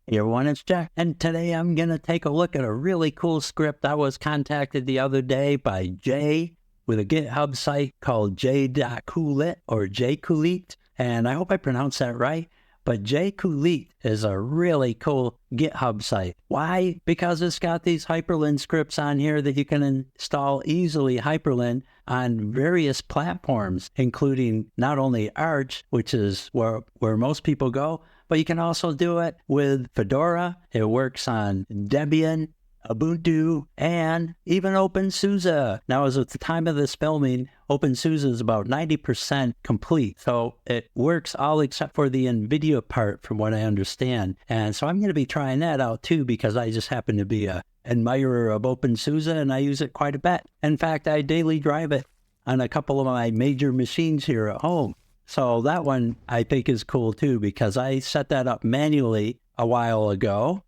Hey everyone, it's Jack, and today I'm going to take a look at a really cool script. I was contacted the other day by Jay with a GitHub site called Ja.KooLit or Ja.KooLit, and I hope I pronounced that right. But Ja.KooLit is a really cool GitHub site. Why? Because it's got these Hyprland scripts on here that you can install easily Hyprland on various platforms, including not only Arch, which is where most people go, but you can also do it with Fedora. It works on Debian, Ubuntu, and even OpenSuse. Now, as of the time of this filming, OpenSuse is about 90% complete. So it works all except for the NVIDIA part, from what I understand. And so I'm going to be trying that out too, because I just happen to be an admirer of OpenSuse and I use it quite a bit. In fact, I daily drive it on a couple of my major machines here at home. So that one I think is cool too, because I set that up manually a while ago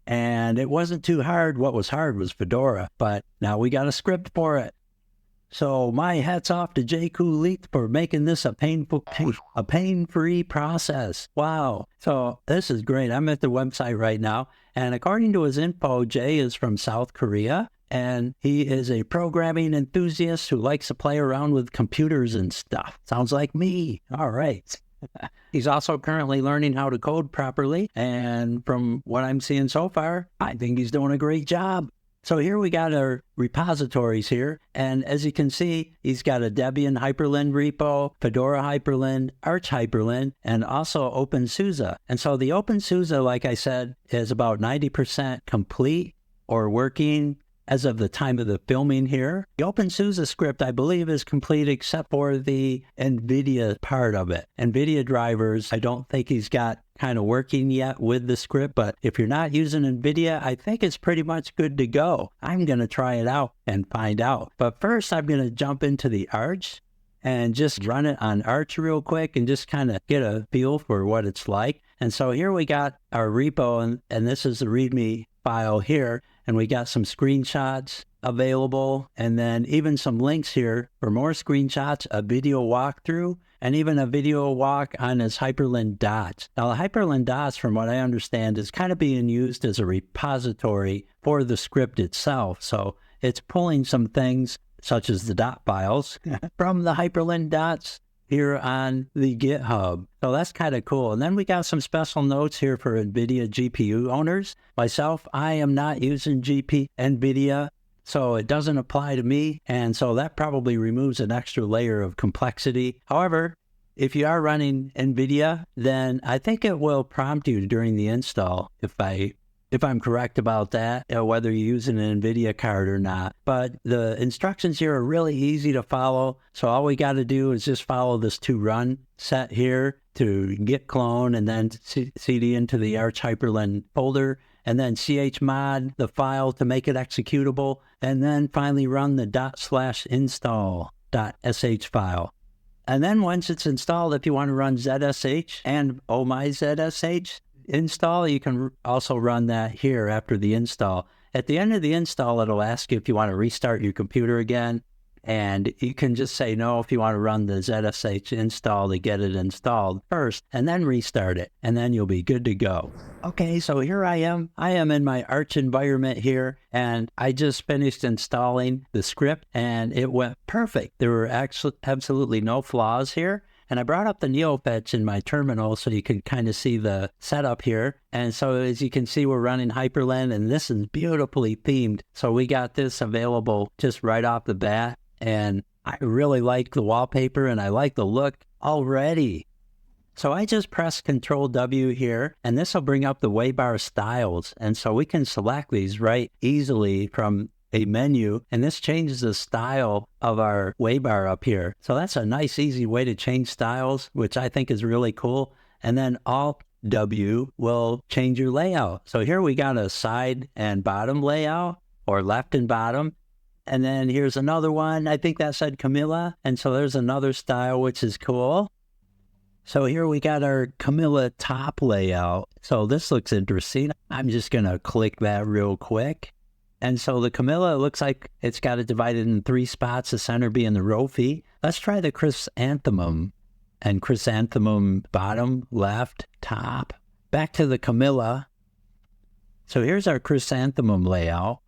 and it wasn't too hard. What was hard was Fedora, but now we got a script for it. So my hat's off to Ja.KooLit for making this a pain-free process. Wow. So this is great. I'm at the website right now, and according to his info, Jay is from South Korea. And he is a programming enthusiast who likes to play around with computers and stuff. Sounds like me. All right. He's also currently learning how to code properly. And from what I'm seeing so far, I think he's doing a great job. So here we got our repositories here. And as you can see, he's got a Debian Hyprland repo, Fedora Hyprland, Arch Hyprland, and also OpenSuse. And so the OpenSuse, like I said, is about 90% complete or working as of the time of the filming here. The OpenSuse script, I believe, is complete except for the NVIDIA part of it. NVIDIA drivers, I don't think he's got kind of working yet with the script, but if you're not using NVIDIA, I think it's pretty much good to go. I'm going to try it out and find out. But first, I'm going to jump into the Arch and just run it on Arch real quick and just kind of get a feel for what it's like. And so here we got our repo, and this is the README file here. And we got some screenshots available, and then even some links here for more screenshots, a video walkthrough, and even a video walk on his Hyprland dots. Now, the Hyprland dots, from what I understand, is kind of being used as a repository for the script itself. So it's pulling some things, such as the dot files, from the Hyprland dots here on the GitHub. So that's kind of cool. And then we got some special notes here for NVIDIA GPU owners. Myself, I am not using NVIDIA, so it doesn't apply to me. And so that probably removes an extra layer of complexity. However, if you are running NVIDIA, then I think it will prompt you during the install if I'm correct about that, whether you're using an NVIDIA card or not. But the instructions here are really easy to follow. So all we got to do is just follow this to run set here to git clone and then cd into the Arch Hyprland folder, and then chmod the file to make it executable, and then finally run the /install.sh file. And then once it's installed, if you want to run ZSH and ZSH install, you can also run that here after the install. At the end of the install, it'll ask you if you want to restart your computer again, and you can just say no if you want to run the ZSH install to get it installed first, and then restart it, and then you'll be good to go. Okay, so here I am. I am in my Arch environment here, and I just finished installing the script, and it went perfect. There were actually absolutely no flaws here. And I brought up the Neofetch in my terminal so you can kind of see the setup here. And so as you can see, we're running Hyprland, and this is beautifully themed. So we got this available just right off the bat. And I really like the wallpaper, and I like the look already. So I just press Control W here, and this will bring up the Waybar styles. And so we can select these right easily from a menu, and this changes the style of our Waybar up here. So that's a nice, easy way to change styles, which I think is really cool. And then Alt W will change your layout. So here we got a side and bottom layout, or left and bottom. And then here's another one. I think that said Camilla. And so there's another style, which is cool. So here we got our Camilla top layout. So this looks interesting. I'm just going to click that real quick. And so the Camilla, looks like it's got it divided in 3 spots, the center being the Rofi. Let's try the chrysanthemum. And chrysanthemum bottom, left, top. Back to the Camilla. So here's our chrysanthemum layout.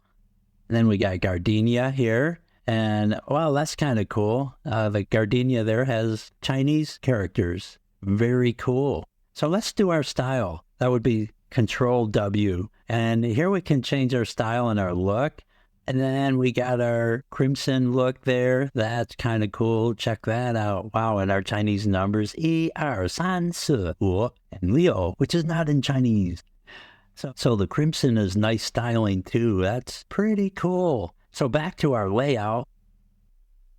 And then we got gardenia here. And, well, that's kind of cool. The gardenia there has Chinese characters. Very cool. So let's do our style. That would be Control W. And here we can change our style and our look. And then we got our crimson look there. That's kind of cool. Check that out. Wow, and our Chinese numbers. 1, 2, 3, 4, 5, and Leo, which is not in Chinese. So the crimson is nice styling too. That's pretty cool. So back to our layout.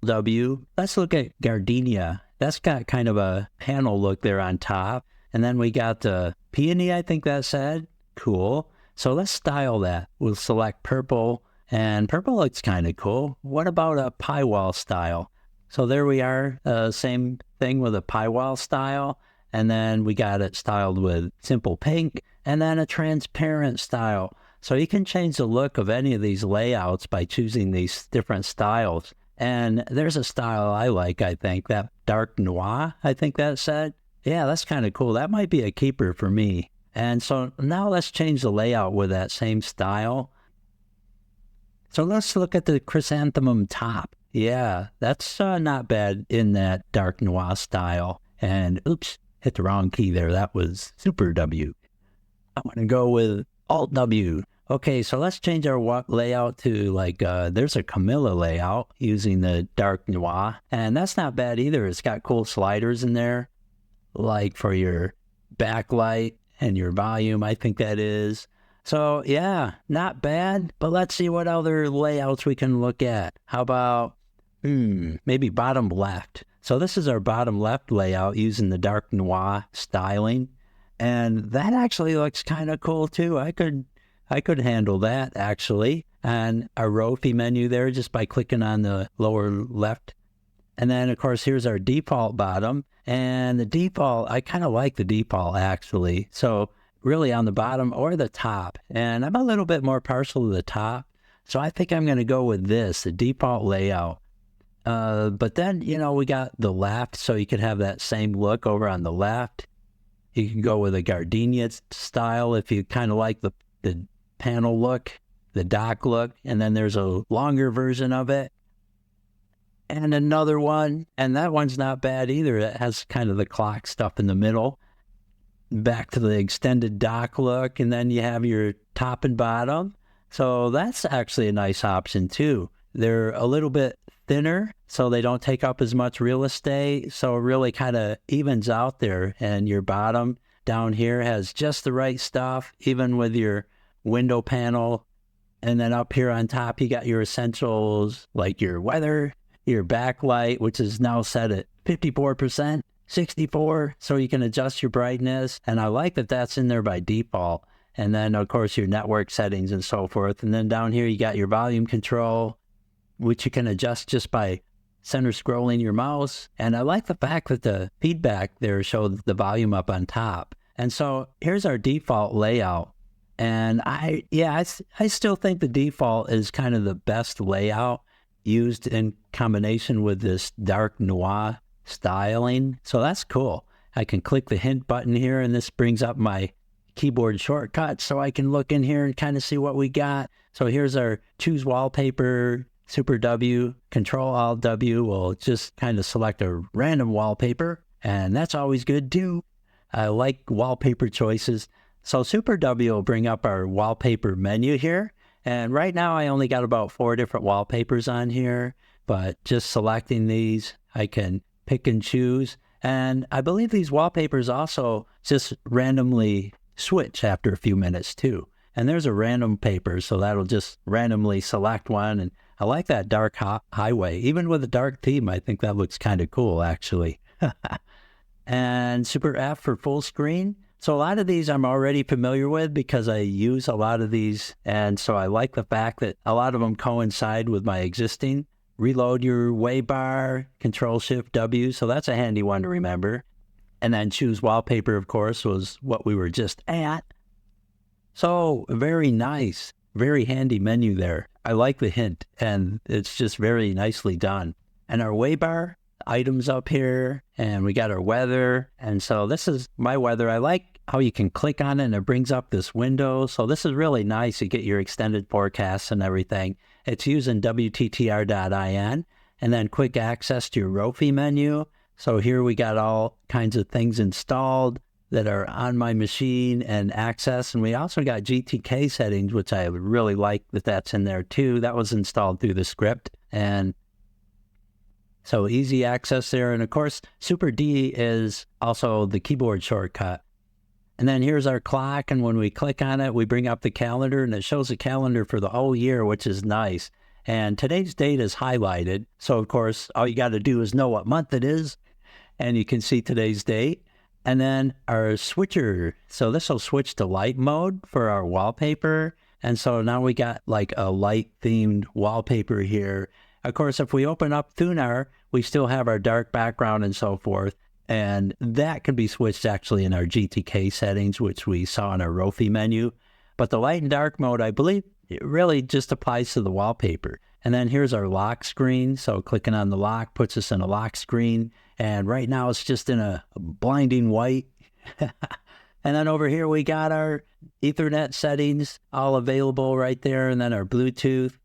W. Let's look at gardenia. That's got kind of a panel look there on top. And then we got the peony, I think that said. Cool. So let's style that. We'll select purple. And purple looks kind of cool. What about a pie wall style? So there we are, same thing with a pie wall style. And then we got it styled with simple pink and then a transparent style. So you can change the look of any of these layouts by choosing these different styles. And there's a style I like, I think, that dark noir, I think that said. Yeah, that's kind of cool. That might be a keeper for me. And so now let's change the layout with that same style. So let's look at the chrysanthemum top. Yeah, that's not bad in that dark noir style. And oops, hit the wrong key there. That was Super W. I'm going to go with Alt W. Okay, so let's change our layout to like, there's a Camilla layout using the dark noir. And that's not bad either. It's got cool sliders in there, like for your backlight and your volume, I think that is. So yeah, not bad, but let's see what other layouts we can look at. How about, maybe bottom left. So this is our bottom left layout using the dark noir styling. And that actually looks kind of cool too. I could handle that actually. And a Rofi menu there just by clicking on the lower left. And then of course, here's our default bottom. And the default, I kind of like the default actually. So really on the bottom or the top. And I'm a little bit more partial to the top. So I think I'm going to go with this, the default layout. But then, we got the left, so you could have that same look over on the left. You can go with a gardenia style if you kind of like the panel look, the dock look. And then there's a longer version of it. And another one, and that one's not bad either. It has kind of the clock stuff in the middle. Back to the extended dock look, and then you have your top and bottom. So that's actually a nice option too. They're a little bit thinner, so they don't take up as much real estate. So it really kind of evens out there. And your bottom down here has just the right stuff, even with your window panel. And then up here on top, you got your essentials like your weather, your backlight, which is now set at 54%. 64, so you can adjust your brightness. And I like that that's in there by default. And then, of course, your network settings and so forth. And then down here, you got your volume control, which you can adjust just by center scrolling your mouse. And I like the fact that the feedback there showed the volume up on top. And so here's our default layout. And I still think the default is kind of the best layout used in combination with this dark noir styling. So that's cool. I can click the hint button here and this brings up my keyboard shortcut so I can look in here and kind of see what we got. So here's our choose wallpaper, Super W, Control Alt W will just kind of select a random wallpaper, and that's always good too. I like wallpaper choices. So Super W will bring up our wallpaper menu here. And right now I only got about 4 different wallpapers on here, but just selecting these, I can pick and choose. And I believe these wallpapers also just randomly switch after a few minutes too. And there's a random paper, so that'll just randomly select one. And I like that dark highway. Even with a dark theme, I think that looks kind of cool actually. And Super F for full screen. So a lot of these I'm already familiar with because I use a lot of these. And so I like the fact that a lot of them coincide with my existing. Reload your Waybar, Control-Shift-W, so that's a handy one to remember. And then choose wallpaper, of course, was what we were just at. So very nice, very handy menu there. I like the hint, and it's just very nicely done. And our Waybar items up here, and we got our weather. And so this is my weather. I like how you can click on it and it brings up this window. So this is really nice. You get your extended forecasts and everything. It's using WTTR.in and then quick access to your Rofi menu. So here we got all kinds of things installed that are on my machine and access. And we also got GTK settings, which I really like that that's in there too. That was installed through the script. And so easy access there. And of course, Super D is also the keyboard shortcut. And then here's our clock. And when we click on it, we bring up the calendar and it shows the calendar for the whole year, which is nice. And today's date is highlighted. So of course, all you got to do is know what month it is. And you can see today's date. And then our switcher. So this will switch to light mode for our wallpaper. And so now we got like a light themed wallpaper here. Of course, if we open up Thunar, we still have our dark background and so forth. And that can be switched actually in our GTK settings, which we saw in our Rofi menu. But the light and dark mode, I believe, it really just applies to the wallpaper. And then here's our lock screen. So clicking on the lock puts us in a lock screen. And right now it's just in a blinding white. And then over here we got our Ethernet settings all available right there. And then our Bluetooth.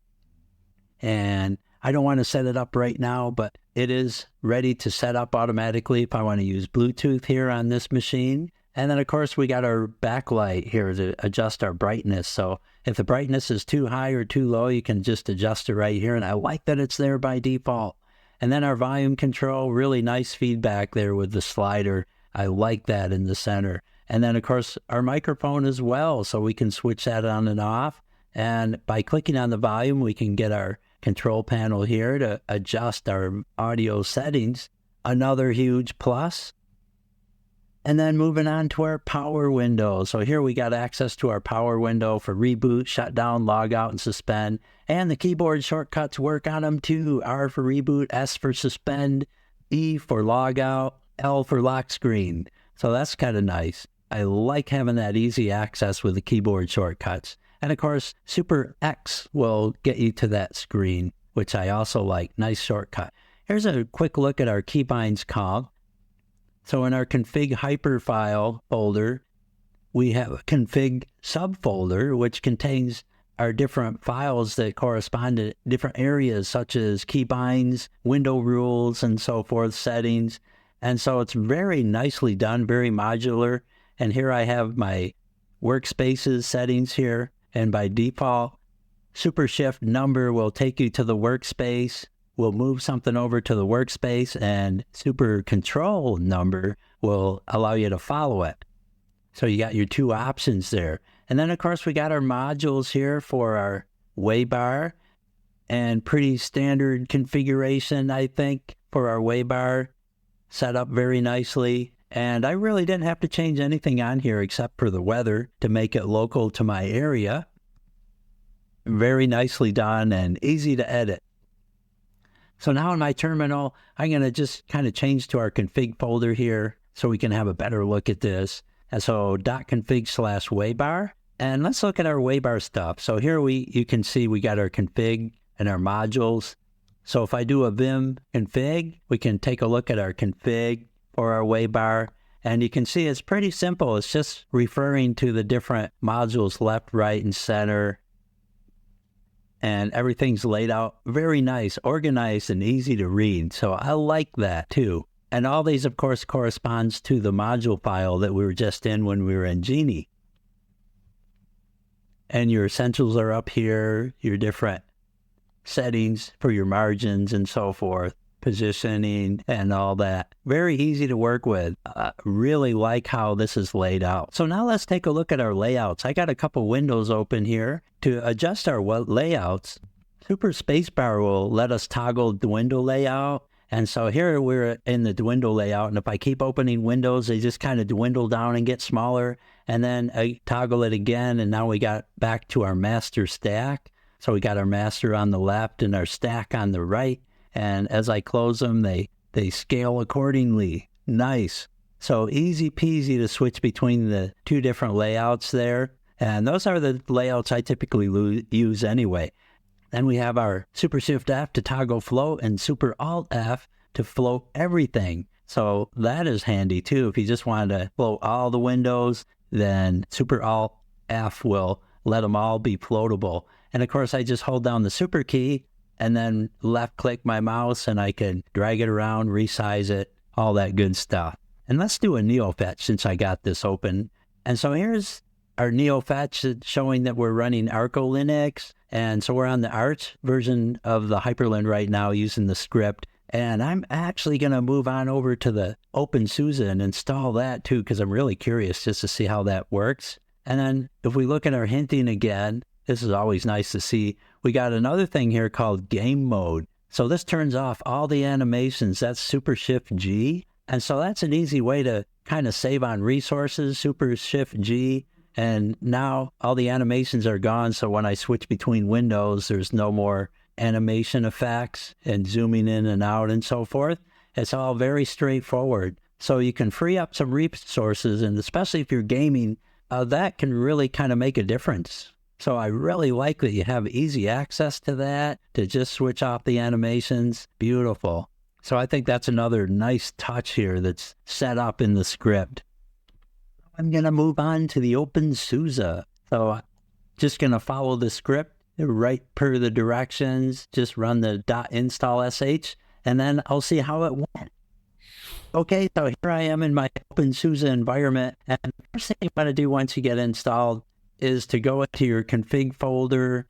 And I don't want to set it up right now, but it is ready to set up automatically if I want to use Bluetooth here on this machine. And then, of course, we got our backlight here to adjust our brightness. So if the brightness is too high or too low, you can just adjust it right here. And I like that it's there by default. And then our volume control, really nice feedback there with the slider. I like that in the center. And then, of course, our microphone as well. So we can switch that on and off. And by clicking on the volume, we can get our control panel here to adjust our audio settings. Another huge plus. And then moving on to our power window. So here we got access to our power window for reboot, shut down, log out, and suspend. And the keyboard shortcuts work on them too. R for reboot, S for suspend, E for log out, L for lock screen. So that's kind of nice. I like having that easy access with the keyboard shortcuts. And of course, Super X will get you to that screen, which I also like. Nice shortcut. Here's a quick look at our Keybinds cog. So in our config hyper file folder, we have a config subfolder, which contains our different files that correspond to different areas, such as keybinds, window rules, and so forth, settings. And so it's very nicely done, very modular. And here I have my workspaces settings here. And by default, Super Shift number will take you to the workspace. We'll move something over to the workspace, and Super Control number will allow you to follow it. So you got your two options there. And then, of course, we got our modules here for our Waybar, and pretty standard configuration, I think, for our Waybar, set up very nicely. And I really didn't have to change anything on here except for the weather to make it local to my area. Very nicely done and easy to edit. So now in my terminal, I'm going to just kind of change to our config folder here so we can have a better look at this. And so .config/Waybar. And let's look at our Waybar stuff. So here you can see we got our config and our modules. So if I do a vim config, we can take a look at our config for our Waybar. And you can see it's pretty simple. It's just referring to the different modules left, right, and center. And everything's laid out very nice, organized, and easy to read. So I like that too. And all these, of course, corresponds to the module file that we were just in when we were in Genie. And your essentials are up here, your different settings for your margins and so forth, positioning and all that. Very easy to work with. Really like how this is laid out. So now let's take a look at our layouts. I got a couple windows open here. To adjust our layouts, Super Spacebar will let us toggle Dwindle layout. And so here we're in the Dwindle layout. And if I keep opening windows, they just kind of dwindle down and get smaller. And then I toggle it again. And now we got back to our master stack. So we got our master on the left and our stack on the right. And as I close them, they scale accordingly. Nice. So easy peasy to switch between the two different layouts there. And those are the layouts I typically use anyway. Then we have our Super Shift F to toggle float and Super Alt F to float everything. So that is handy too. If you just wanted to float all the windows, then Super Alt F will let them all be floatable. And of course, I just hold down the Super key and then left click my mouse and I can drag it around, resize it, all that good stuff. And let's do a Neofetch since I got this open. And so here's our Neofetch showing that we're running Arco Linux. And so we're on the Arch version of the Hyprland right now using the script. And I'm actually going to move on over to the OpenSuse and install that too, because I'm really curious just to see how that works. And then if we look at our hinting again, this is always nice to see. We got another thing here called game mode. So this turns off all the animations. That's Super Shift G. And so that's an easy way to kind of save on resources, Super Shift G. And now all the animations are gone. So when I switch between windows, there's no more animation effects and zooming in and out and so forth. It's all very straightforward. So you can free up some resources, and especially if you're gaming, that can really kind of make a difference. So I really like that you have easy access to that, to just switch off the animations. Beautiful. So I think that's another nice touch here that's set up in the script. I'm going to move on to the OpenSuse. So just going to follow the script right per the directions, just run the .install sh, and then I'll see how it went. Okay, so here I am in my OpenSuse environment, and the first thing you want to do once you get installed is to go into your config folder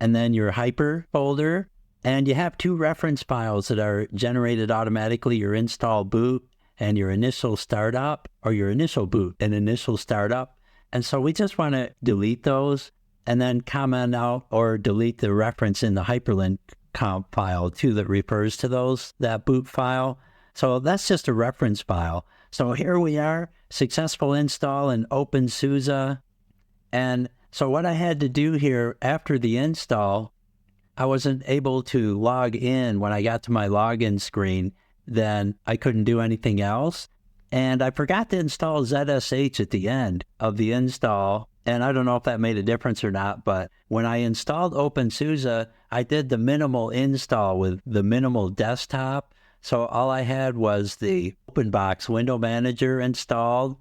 and then your hyper folder, and you have two reference files that are generated automatically, your install boot and your initial startup, or your initial boot and initial startup. And so we just want to delete those and then comment out or delete the reference in the hyperlink comp file too that refers to that boot file. So that's just a reference file. So here we are, successful install in OpenSuse. And so what I had to do here after the install, I wasn't able to log in. When I got to my login screen, then I couldn't do anything else. And I forgot to install ZSH at the end of the install. And I don't know if that made a difference or not, but when I installed OpenSuse, I did the minimal install with the minimal desktop. So all I had was the OpenBox window manager installed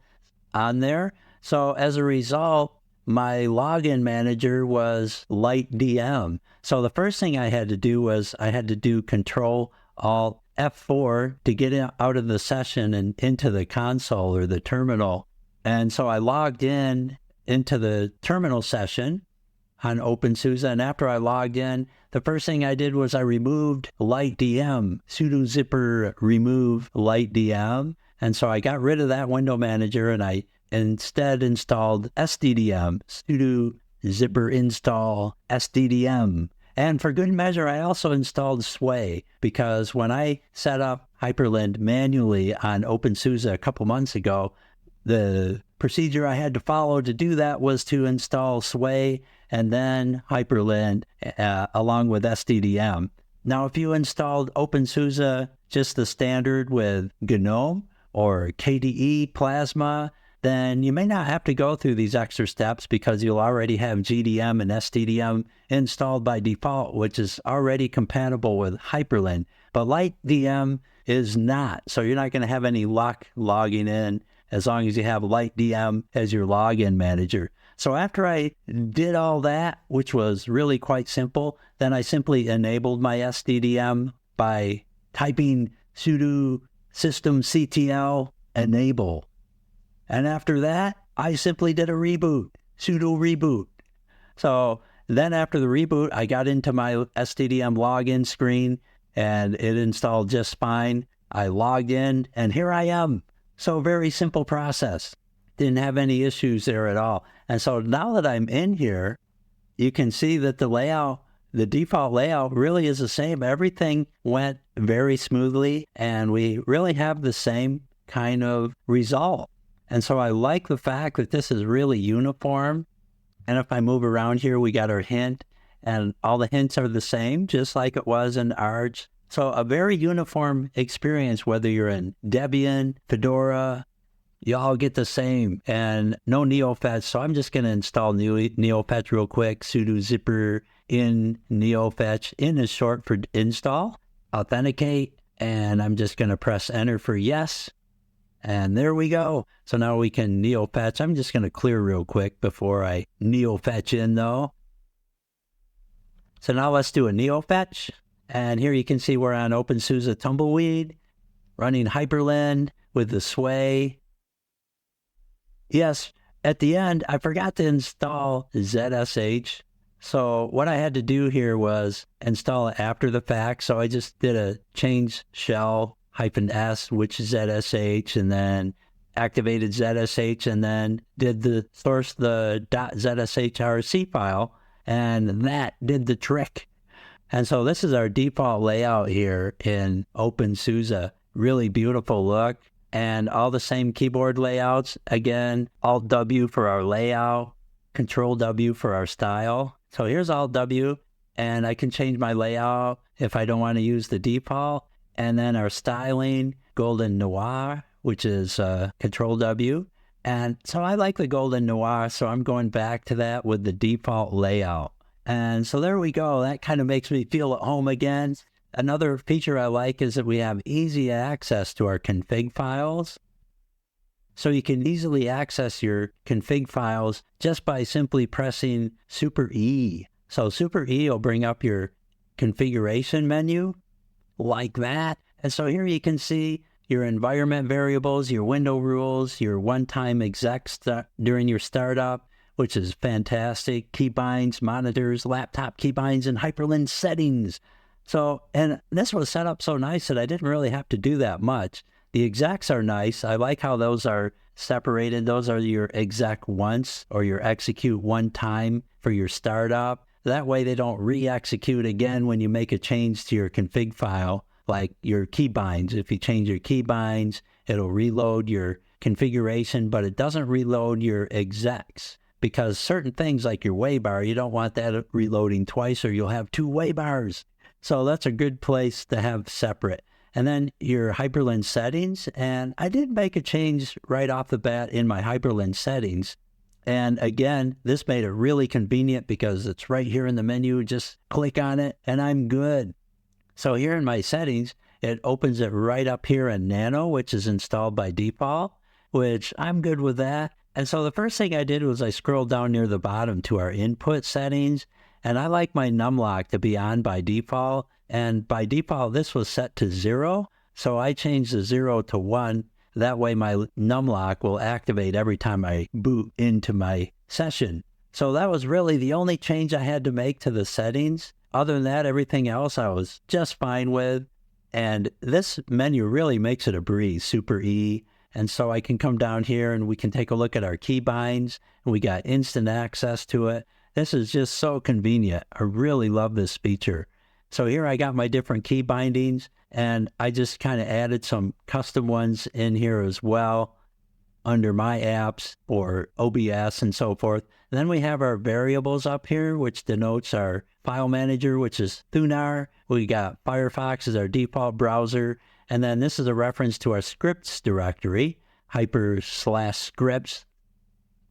on there. So as a result, my login manager was LightDM. So the first thing I had to do was I had to do Control Alt F4 to get out of the session and into the console or the terminal. And so I logged in into the terminal session on OpenSuse, and after I logged in, the first thing I did was I removed LightDM, sudo zipper remove LightDM, and so I got rid of that window manager and I instead installed SDDM, sudo zipper install SDDM. And for good measure, I also installed Sway, because when I set up Hyprland manually on OpenSuse a couple months ago, the procedure I had to follow to do that was to install Sway and then Hyprland along with SDDM. Now, if you installed OpenSuse just the standard with GNOME or KDE Plasma, then you may not have to go through these extra steps because you'll already have GDM and SDDM installed by default, which is already compatible with Hyprland. But LightDM is not, so you're not going to have any luck logging in as long as you have LightDM as your login manager. So after I did all that, which was really quite simple, then I simply enabled my SDDM by typing sudo systemctl enable. And after that, I simply did a reboot, sudo reboot. So then after the reboot, I got into my SDDM login screen and it installed just fine. I logged in and here I am. So very simple process. Didn't have any issues there at all. And so now that I'm in here, you can see that the layout, the default layout really is the same. Everything went very smoothly and we really have the same kind of result. And so I like the fact that this is really uniform. And if I move around here, we got our hint and all the hints are the same, just like it was in Arch. So a very uniform experience, whether you're in Debian, Fedora, you all get the same, and no Neofetch. So I'm just going to install Neofetch real quick. Sudo zipper in Neofetch. In is short for install. Authenticate, and I'm just going to press enter for yes. And there we go. So now we can Neofetch. I'm just going to clear real quick before I Neofetch in though. So now let's do a Neofetch. And here you can see we're on OpenSuse Tumbleweed, running Hyprland with the sway. Yes, at the end, I forgot to install ZSH. So what I had to do here was install it after the fact. So I just did a change shell -s, which is ZSH, and then activated ZSH, and then did the source the .zshrc file, and that did the trick. And so this is our default layout here in OpenSuse. Really beautiful look, and all the same keyboard layouts. Again, Alt W for our layout, Control W for our style. So here's Alt W, and I can change my layout if I don't want to use the default. And then our styling, Golden Noir, which is Control W. And so I like the Golden Noir, so I'm going back to that with the default layout. And so there we go. That kind of makes me feel at home again. Another feature I like is that we have easy access to our config files. So you can easily access your config files just by simply pressing Super E. So Super E will bring up your configuration menu like that. And so here you can see your environment variables, your window rules, your one-time exec during your startup, which is fantastic. Keybinds, monitors, laptop keybinds, and Hyprland settings. So, and this was set up so nice that I didn't really have to do that much. The execs are nice. I like how those are separated. Those are your exec once, or your execute one time for your startup. That way they don't re-execute again when you make a change to your config file, like your keybinds. If you change your keybinds, it'll reload your configuration, but it doesn't reload your execs, because certain things like your Waybar, you don't want that reloading twice, or you'll have two Waybars. So that's a good place to have separate. And then your Hyprland settings, and I did make a change right off the bat in my Hyprland settings. And again, this made it really convenient because it's right here in the menu. Just click on it and I'm good. So here in my settings, it opens it right up here in Nano, which is installed by default, which I'm good with that. And so the first thing I did was I scrolled down near the bottom to our input settings, and I like my numlock to be on by default. And by default, this was set to 0. So I changed the 0 to 1. That way my numlock will activate every time I boot into my session. So that was really the only change I had to make to the settings. Other than that, everything else I was just fine with. And this menu really makes it a breeze, Super E. And so I can come down here and we can take a look at our keybinds, and we got instant access to it. This is just so convenient. I really love this feature. So here I got my different key bindings, and I just kind of added some custom ones in here as well under my apps or OBS and so forth. And then we have our variables up here, which denotes our file manager, which is Thunar. We got Firefox as our default browser. And then this is a reference to our scripts directory, hyper/scripts.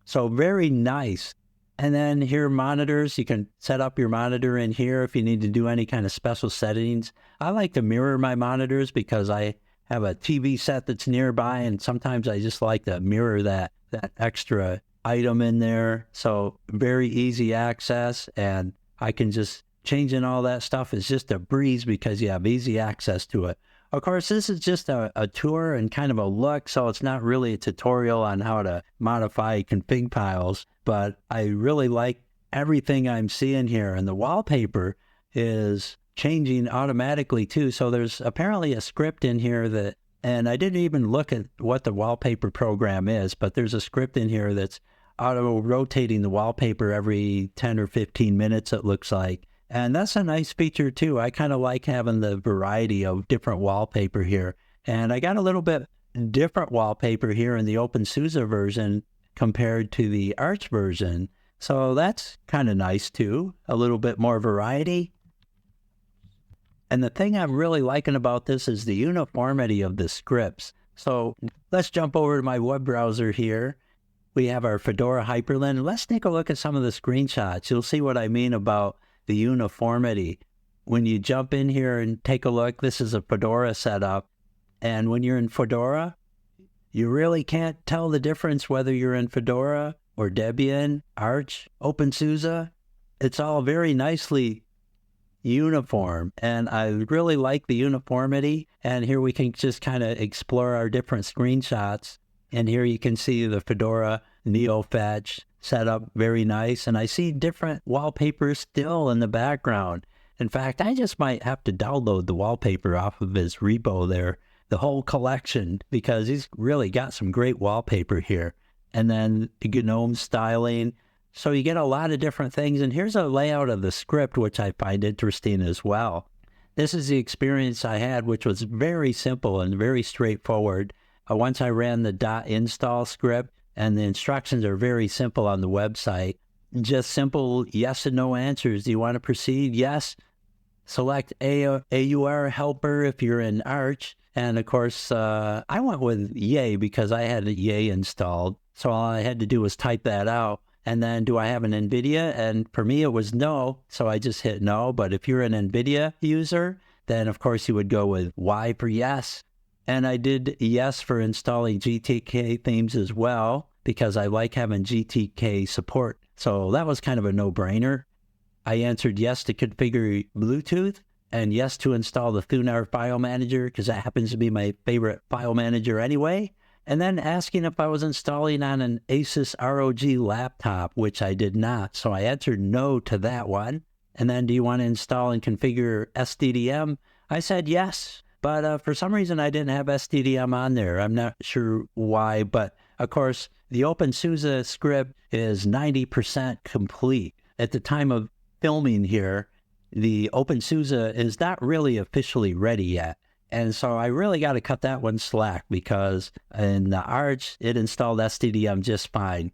So very nice. And then here, monitors, you can set up your monitor in here if you need to do any kind of special settings. I like to mirror my monitors because I have a TV set that's nearby, and sometimes I just like to mirror that extra item in there. So very easy access, and I can just change in all that stuff. It's just a breeze because you have easy access to it. Of course, this is just a tour and kind of a look, so it's not really a tutorial on how to modify config files, but I really like everything I'm seeing here. And the wallpaper is changing automatically too. So there's apparently a script in here that, and I didn't even look at what the wallpaper program is, but there's a script in here that's auto-rotating the wallpaper every 10 or 15 minutes, it looks like. And that's a nice feature too. I kind of like having the variety of different wallpaper here. And I got a little bit different wallpaper here in the OpenSuse version compared to the Arch version. So that's kind of nice too. A little bit more variety. And the thing I'm really liking about this is the uniformity of the scripts. So let's jump over to my web browser here. We have our Fedora Hyprland. Let's take a look at some of the screenshots. You'll see what I mean about the uniformity. When you jump in here and take a look, this is a Fedora setup. And when you're in Fedora, You really can't tell the difference whether you're in Fedora or Debian, Arch, OpenSuse. It's all very nicely uniform, and I really like the uniformity. And here we can just kind of explore our different screenshots. And here you can see the Fedora Neofetch set up very nice. And I see different wallpapers still in the background. In fact, I just might have to download the wallpaper off of his repo there, the whole collection, because he's really got some great wallpaper here. And then GNOME styling. So you get a lot of different things. And here's a layout of the script, which I find interesting as well. This is the experience I had, which was very simple and very straightforward. Once I ran the .install script, and the instructions are very simple on the website. Just simple yes and no answers. Do you want to proceed? Yes. Select AUR helper if you're in Arch. And of course, I went with yay because I had yay installed. So all I had to do was type that out. And then do I have an NVIDIA? And for me, it was no. So I just hit no. But if you're an NVIDIA user, then of course you would go with Y for yes. And I did yes for installing GTK themes as well, because I like having GTK support. So that was kind of a no-brainer. I answered yes to configure Bluetooth, and yes to install the Thunar file manager, because that happens to be my favorite file manager anyway. And then asking if I was installing on an Asus ROG laptop, which I did not. So I answered no to that one. And then do you want to install and configure SDDM? I said yes. But for some reason, I didn't have SDDM on there. I'm not sure why, but of course, the OpenSuse script is 90% complete. At the time of filming here, the OpenSuse is not really officially ready yet. And so I really got to cut that one slack, because in the Arch, it installed SDDM just fine.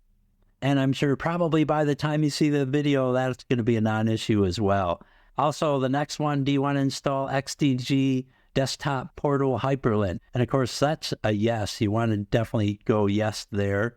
And I'm sure probably by the time you see the video, that's going to be a non-issue as well. Also, the next one, do you want to install XDG Desktop Portal Hyprland? And of course, that's a yes. You want to definitely go yes there.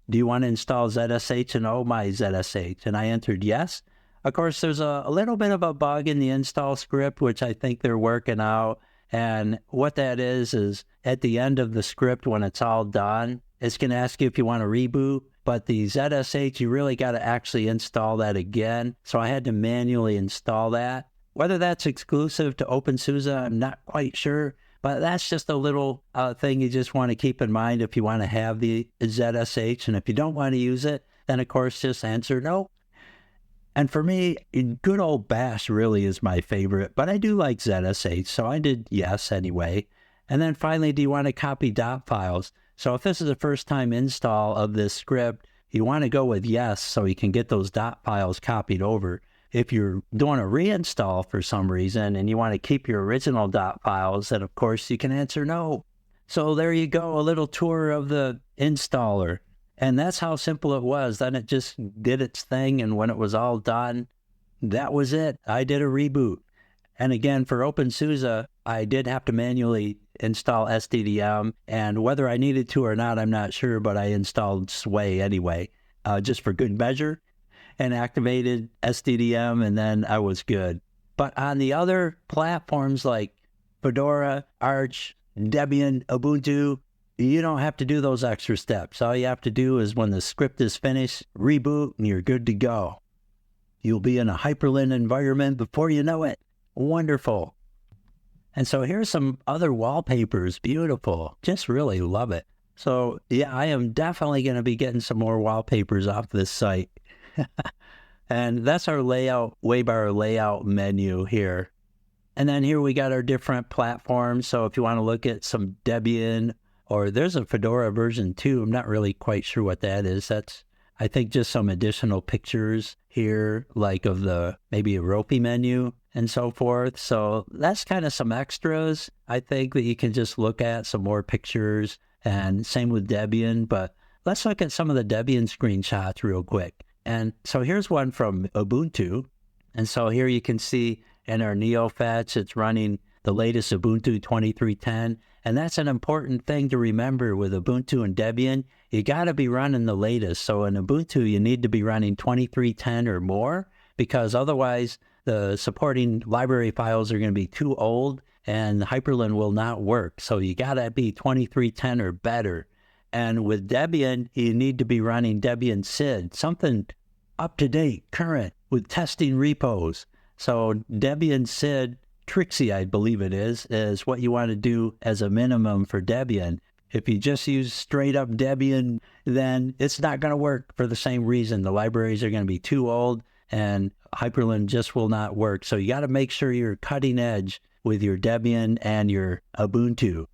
Do you want to install ZSH? And oh my ZSH. And I entered yes. Of course, there's a little bit of a bug in the install script, which I think they're working out. And what that is at the end of the script, when it's all done, it's going to ask you if you want to reboot. But the ZSH, you really got to actually install that again. So I had to manually install that. Whether that's exclusive to OpenSuse, I'm not quite sure. But that's just a little thing you just want to keep in mind if you want to have the ZSH. And if you don't want to use it, then of course just answer no. And for me, good old Bash really is my favorite, but I do like ZSH, so I did yes anyway. And then finally, do you want to copy dot files? So if this is the first time install of this script, you want to go with yes so you can get those dot files copied over. If you're doing a reinstall for some reason and you want to keep your original dot files, then of course you can answer no. So there you go, a little tour of the installer. And that's how simple it was. Then it just did its thing, and when it was all done, that was it. I did a reboot. And again, for OpenSuse, I did have to manually install SDDM, and whether I needed to or not, I'm not sure, but I installed Sway anyway, just for good measure, and activated SDDM, and then I was good. But on the other platforms like Fedora, Arch, Debian, Ubuntu, you don't have to do those extra steps. All you have to do is when the script is finished, reboot, and you're good to go. You'll be in a Hyprland environment before you know it. Wonderful. And so here's some other wallpapers. Beautiful. Just really love it. So yeah, I am definitely going to be getting some more wallpapers off this site. And that's our layout, Waybar layout menu here. And then here we got our different platforms. So if you want to look at some Debian, or there's a Fedora version 2. I'm not really quite sure what that is. That's, I think, just some additional pictures here, like of the maybe a Ropey menu and so forth. So that's kind of some extras, I think, that you can just look at, some more pictures, and same with Debian. But let's look at some of the Debian screenshots real quick. And so here's one from Ubuntu. And so here you can see in our Neofetch, it's running the latest Ubuntu 23.10. And that's an important thing to remember with Ubuntu and Debian. You got to be running the latest. So in Ubuntu, you need to be running 23.10 or more, because otherwise the supporting library files are going to be too old and Hyprland will not work. So you got to be 23.10 or better. And with Debian, you need to be running Debian SID, something up-to-date, current, with testing repos. So Debian SID Trixie, I believe it is what you want to do as a minimum for Debian. If you just use straight up Debian, then it's not going to work for the same reason. The libraries are going to be too old and Hyprland just will not work. So you got to make sure you're cutting edge with your Debian and your Ubuntu,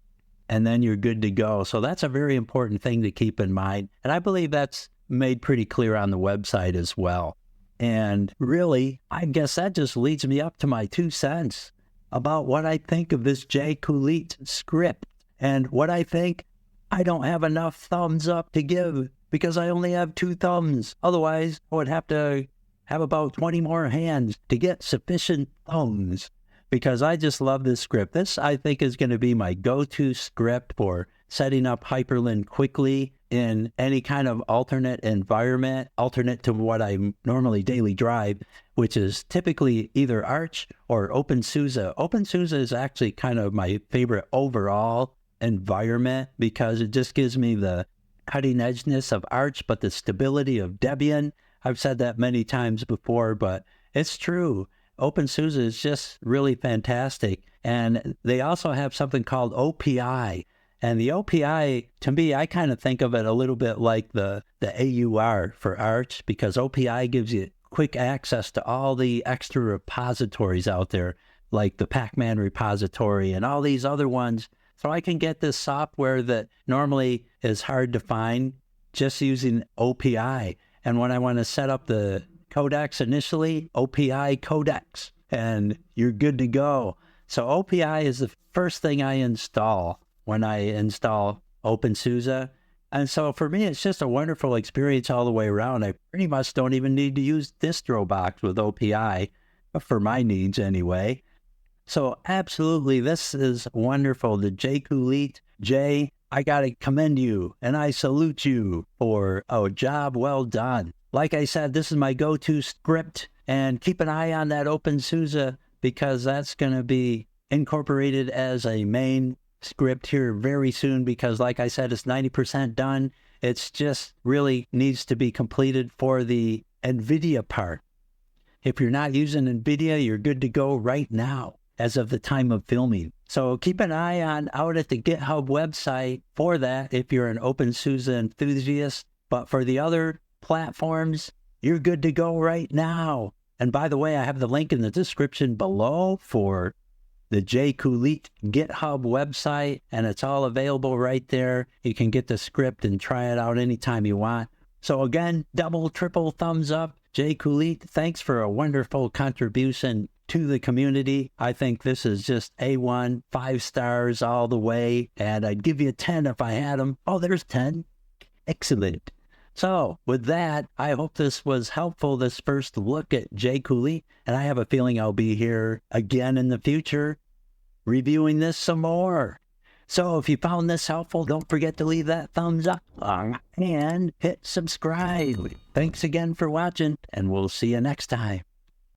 and then you're good to go. So that's a very important thing to keep in mind. And I believe that's made pretty clear on the website as well. And really, I guess that just leads me up to my 2 cents about what I think of this Ja.KooLit script. And what I think, I don't have enough thumbs up to give because I only have 2 thumbs. Otherwise, I would have to have about 20 more hands to get sufficient thumbs, because I just love this script. This, I think, is going to be my go-to script for setting up Hyprland quickly in any kind of alternate environment, alternate to what I normally daily drive, which is typically either Arch or OpenSuse. OpenSuse is actually kind of my favorite overall environment because it just gives me the cutting edgeness of Arch, but the stability of Debian. I've said that many times before, but it's true. OpenSuse is just really fantastic. And they also have something called OPI. And the OPI, to me, I kind of think of it a little bit like the AUR for Arch, because OPI gives you quick access to all the extra repositories out there, like the Pacman repository and all these other ones. So I can get this software that normally is hard to find just using OPI. And when I want to set up the codecs initially, OPI codecs, and you're good to go. So OPI is the first thing I install when I install OpenSuse. And so for me, it's just a wonderful experience all the way around. I pretty much don't even need to use DistroBox with OPI, for my needs anyway. So absolutely, this is wonderful. The Ja.KooLit, Jay, I got to commend you and I salute you for a job well done. Like I said, this is my go-to script, and keep an eye on that OpenSuse because that's going to be incorporated as a main script here very soon, because like I said, it's 90% done. It's just really needs to be completed for the NVIDIA part. If you're not using NVIDIA, you're good to go right now as of the time of filming. So keep an eye on out at the GitHub website for that if you're an OpenSuse enthusiast. But for the other platforms, you're good to go right now. And by the way, I have the link in the description below for the Ja.KooLit GitHub website, and it's all available right there. You can get the script and try it out anytime you want. So again, double, triple thumbs up. Ja.KooLit, thanks for a wonderful contribution to the community. I think this is just A1, 5 stars all the way, and I'd give you 10 if I had them. Oh, there's 10. Excellent. So with that, I hope this was helpful, this first look at Ja.KooLit, and I have a feeling I'll be here again in the future reviewing this some more. So if you found this helpful, don't forget to leave that thumbs up and hit subscribe. Thanks again for watching, and we'll see you next time.